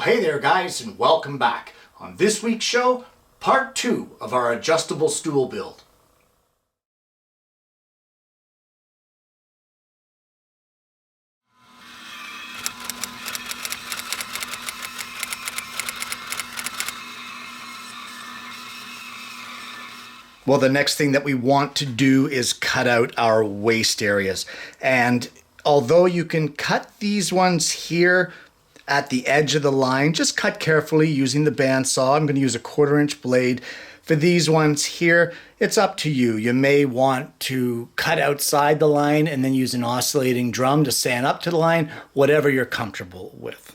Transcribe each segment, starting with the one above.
Hey there guys, and welcome back. On this week's show, part 2 of our adjustable stool build. Well, the next thing that we want to do is cut out our waste areas. And although you can cut these ones here at the edge of the line, just cut carefully using the bandsaw. I'm going to use a 1/4-inch blade. For these ones here, it's up to you. You may want to cut outside the line and then use an oscillating drum to sand up to the line, whatever you're comfortable with.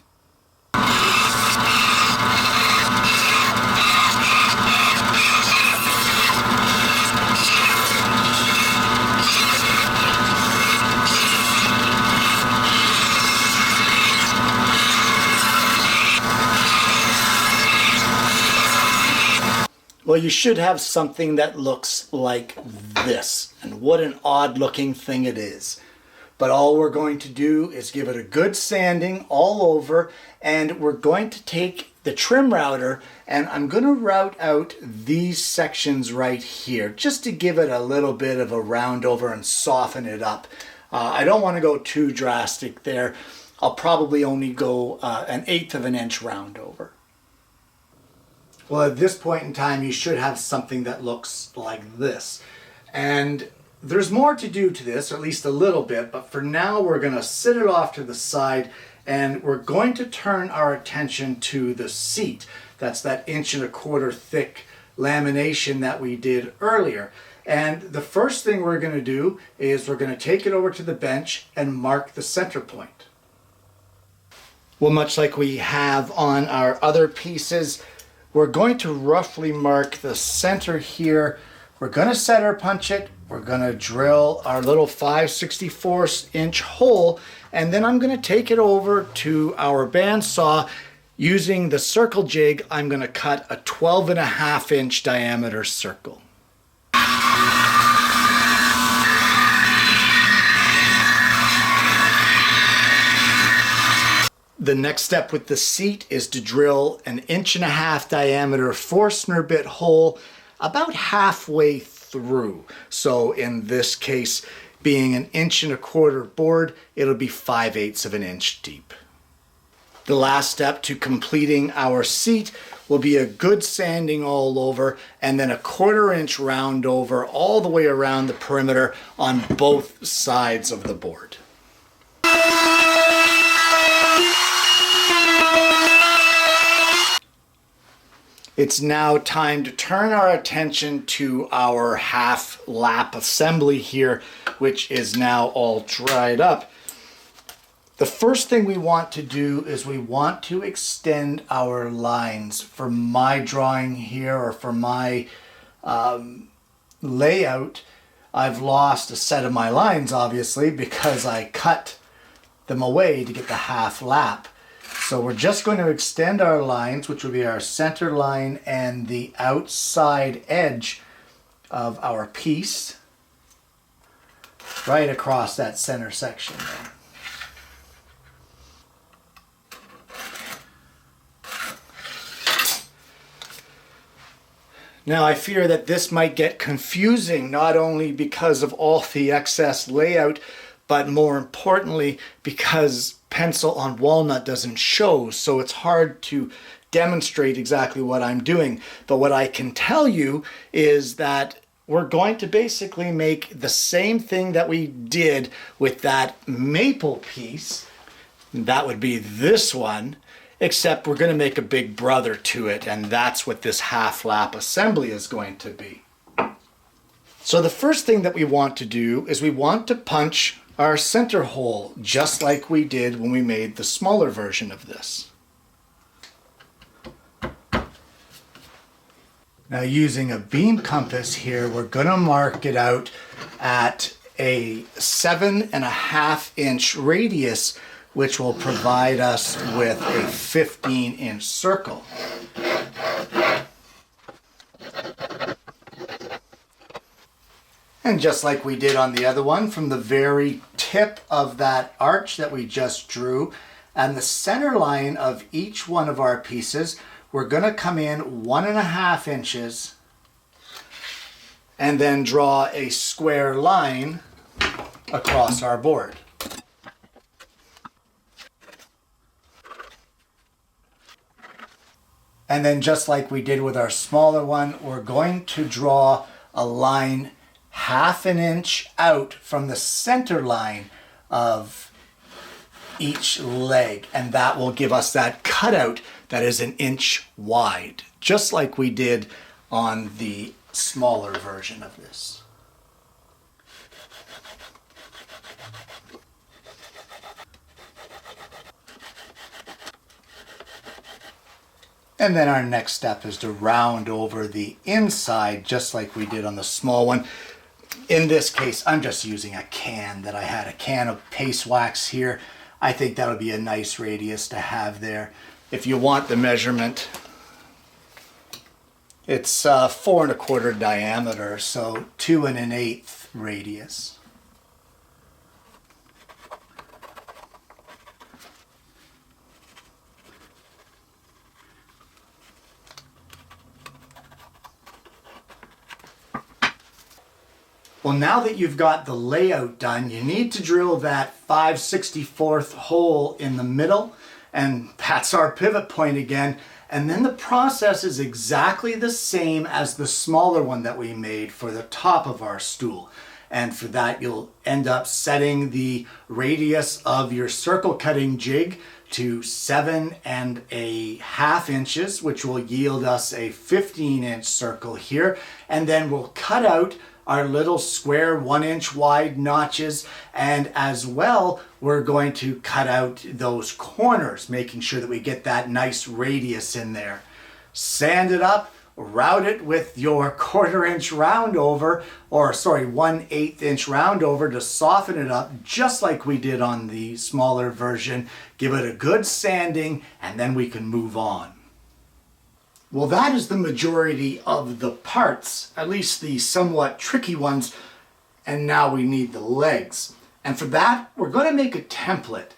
Well, you should have something that looks like this. And what an odd looking thing it is. But all we're going to do is give it a good sanding all over, and we're going to take the trim router and I'm going to route out these sections right here just to give it a little bit of a round over and soften it up. I don't want to go too drastic there. I'll probably only go 1/8 of an inch round over. Well, at this point in time, you should have something that looks like this. And there's more to do to this, or at least a little bit, but for now we're going to sit it off to the side and we're going to turn our attention to the seat. That's that 1.25 inch thick lamination that we did earlier. And the first thing we're going to do is we're going to take it over to the bench and mark the center point. Well, much like we have on our other pieces, we're going to roughly mark the center here. We're going to center punch it. We're going to drill our little 5/64 inch hole, and then I'm going to take it over to our bandsaw. Using the circle jig, I'm going to cut a 12.5 inch diameter circle. The next step with the seat is to drill an 1.5 inch diameter Forstner bit hole about halfway through. So in this case, being an 1.25 inch board, it'll be 5/8 of an inch deep. The last step to completing our seat will be a good sanding all over and then a 1/4 inch round over all the way around the perimeter on both sides of the board. It's now time to turn our attention to our half lap assembly here, which is now all dried up. The first thing we want to do is we want to extend our lines. For my drawing here, or for my layout, I've lost a set of my lines, obviously, because I cut them away to get the half lap. So we're just going to extend our lines, which will be our center line and the outside edge of our piece, right across that center section there. Now I fear that this might get confusing, not only because of all the excess layout, but more importantly because pencil on walnut doesn't show, so it's hard to demonstrate exactly what I'm doing. But what I can tell you is that we're going to basically make the same thing that we did with that maple piece. That would be this one, except we're going to make a big brother to it, and that's what this half lap assembly is going to be. So the first thing that we want to do is we want to punch our center hole, just like we did when we made the smaller version of this. Now, using a beam compass here, we're going to mark it out at a 7.5 inch radius, which will provide us with a 15 inch circle. And just like we did on the other one, from the very tip of that arch that we just drew, And the center line of each one of our pieces, we're going to come in 1.5 inches and then draw a square line across our board. And then just like we did with our smaller one, we're going to draw a line 1/2 inch out from the center line of each leg. And that will give us that cutout that is 1 inch wide, just like we did on the smaller version of this. And then our next step is to round over the inside just like we did on the small one. In this case, I'm just using a can that I had, a can of paste wax here. I think that would be a nice radius to have there. If you want the measurement, it's 4 1/4 diameter, so 2 1/8 radius. Well, now that you've got the layout done, you need to drill that 5/64 hole in the middle, and that's our pivot point again. And then the process is exactly the same as the smaller one that we made for the top of our stool. And for that, you'll end up setting the radius of your circle cutting jig to 7 1/2 inches, which will yield us a 15-inch circle here. And then we'll cut out our little square 1 inch wide notches, and as well we're going to cut out those corners, making sure that we get that nice radius in there. Sand it up, route it with your 1/4 inch round over, or sorry, 1/8 inch round over to soften it up just like we did on the smaller version. Give it a good sanding and then we can move on. Well, that is the majority of the parts, at least the somewhat tricky ones, and now we need the legs. And for that, we're going to make a template.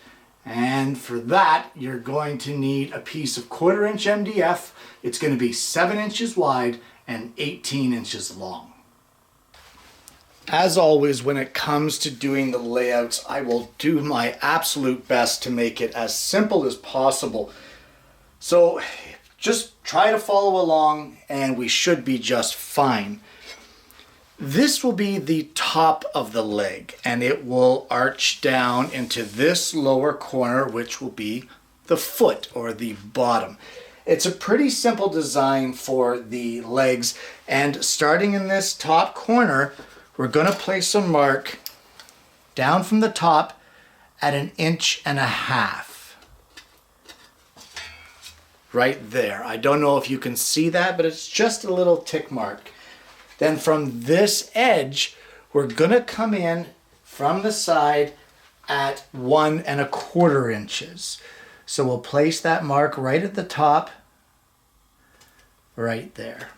And for that, you're going to need a piece of 1/4 inch MDF. It's going to be 7 inches wide and 18 inches long. As always, when it comes to doing the layouts, I will do my absolute best to make it as simple as possible. So just try to follow along and we should be just fine. This will be the top of the leg and it will arch down into this lower corner, which will be the foot or the bottom. It's a pretty simple design for the legs, and starting in this top corner, we're going to place a mark down from the top at 1.5 inches. Right there. I don't know if you can see that, but it's just a little tick mark. Then from this edge, we're gonna come in from the side at 1 1/4 inches. So we'll place that mark right at the top, right there.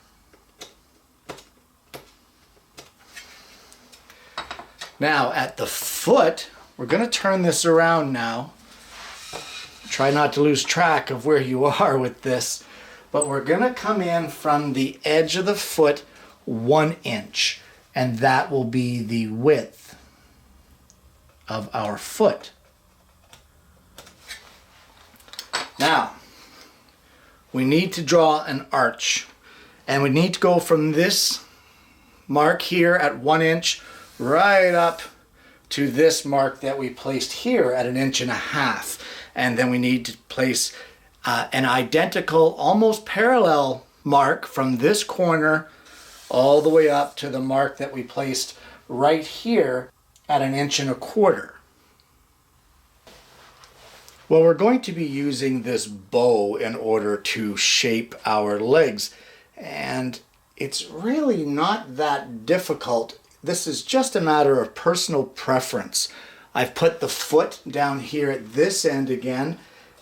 Now at the foot, we're gonna turn this around now. Try not to lose track of where you are with this, but we're going to come in from the edge of the foot 1 inch, and that will be the width of our foot. Now, we need to draw an arch, and we need to go from this mark here at 1 inch right up to this mark that we placed here at 1.5 inches. And then we need to place an identical, almost parallel mark from this corner all the way up to the mark that we placed right here at 1.25 inches. Well, we're going to be using this bow in order to shape our legs, and it's really not that difficult. This is just a matter of personal preference. I've put the foot down here at this end again,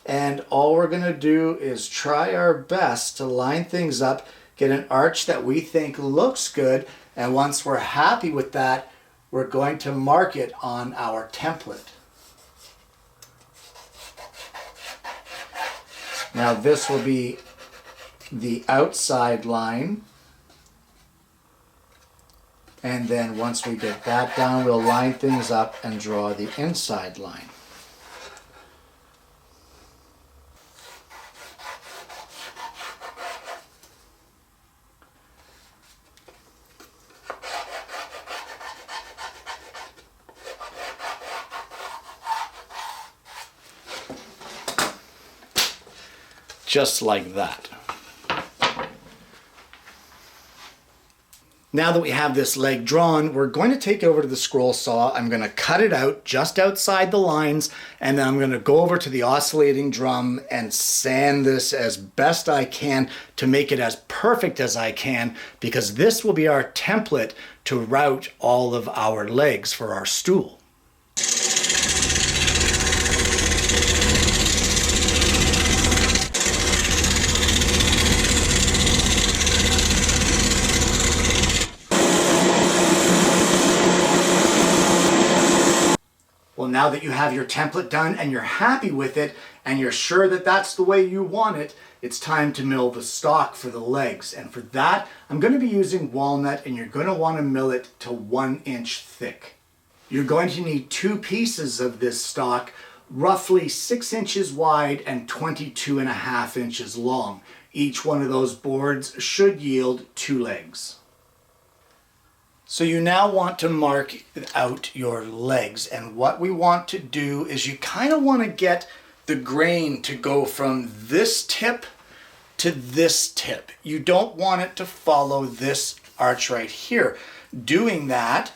and all we're going to do is try our best to line things up, get an arch that we think looks good, and once we're happy with that, we're going to mark it on our template. Now this will be the outside line. And then once we get that down, we'll line things up and draw the inside line. Just like that. Now that we have this leg drawn, we're going to take it over to the scroll saw. I'm going to cut it out just outside the lines, and then I'm going to go over to the oscillating drum and sand this as best I can to make it as perfect as I can, because this will be our template to route all of our legs for our stool. Well, now that you have your template done and you're happy with it and you're sure that that's the way you want it, it's time to mill the stock for the legs. And for that, I'm going to be using walnut, and you're going to want to mill it to 1 inch thick. You're going to need 2 pieces of this stock, roughly 6 inches wide and 22.5 inches long. Each one of those boards should yield 2 legs. So you now want to mark out your legs, and what we want to do is you kind of want to get the grain to go from this tip to this tip. You don't want it to follow this arch right here. Doing that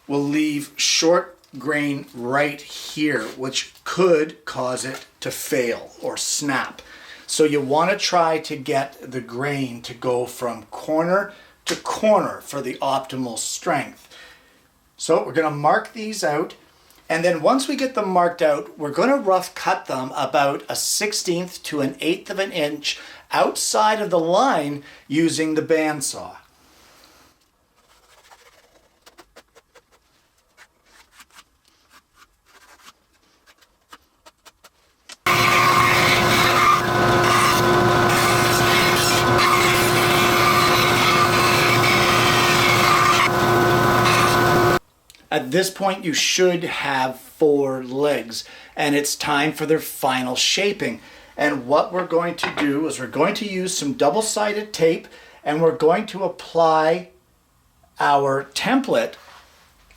will leave short grain right here, which could cause it to fail or snap. So you want to try to get the grain to go from corner to corner for the optimal strength. So we're going to mark these out, and then once we get them marked out, we're going to rough cut them about a 1/16 to an 1/8 of an inch outside of the line using the bandsaw. At this point, you should have 4 legs, and it's time for their final shaping. And what we're going to do is we're going to use some double-sided tape, and we're going to apply our template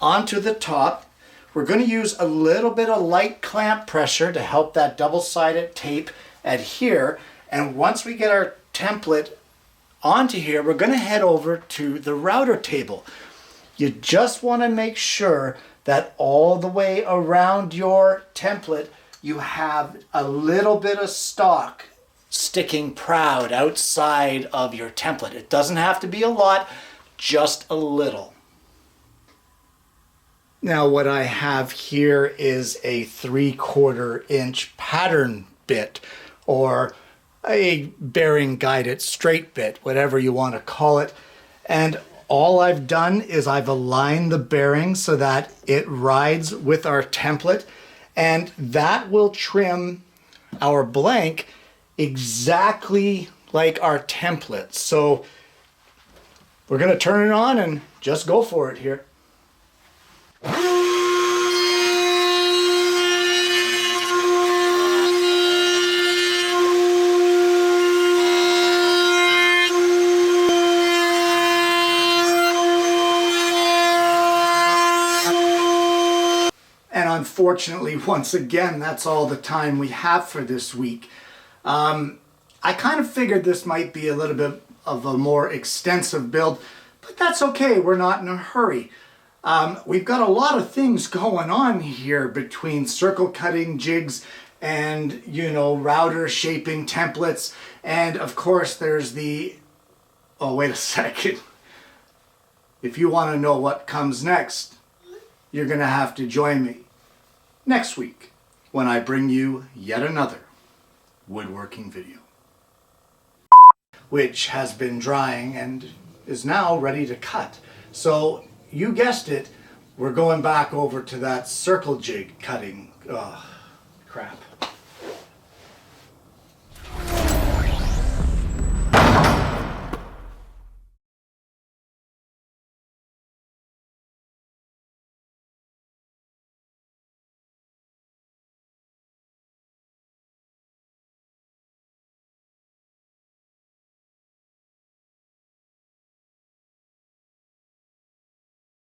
onto the top. We're going to use a little bit of light clamp pressure to help that double-sided tape adhere. And once we get our template onto here, we're going to head over to the router table. You just want to make sure that all the way around your template you have a little bit of stock sticking proud outside of your template. It doesn't have to be a lot, just a little. Now what I have here is a 3/4 inch pattern bit, or a bearing guided straight bit, whatever you want to call it. And all I've done is I've aligned the bearing so that it rides with our template, and that will trim our blank exactly like our template. So we're going to turn it on and just go for it here. Unfortunately, once again, that's all the time we have for this week. I kind of figured this might be a little bit of a more extensive build, but that's okay. We're not in a hurry. We've got a lot of things going on here between circle cutting jigs and, you know, router shaping templates. And of course, there's the... Oh, wait a second. If you want to know what comes next, you're going to have to join me next week when I bring you yet another woodworking video, which has been drying and is now ready to cut. So you guessed it, we're going back over to that circle jig cutting. Oh, crap.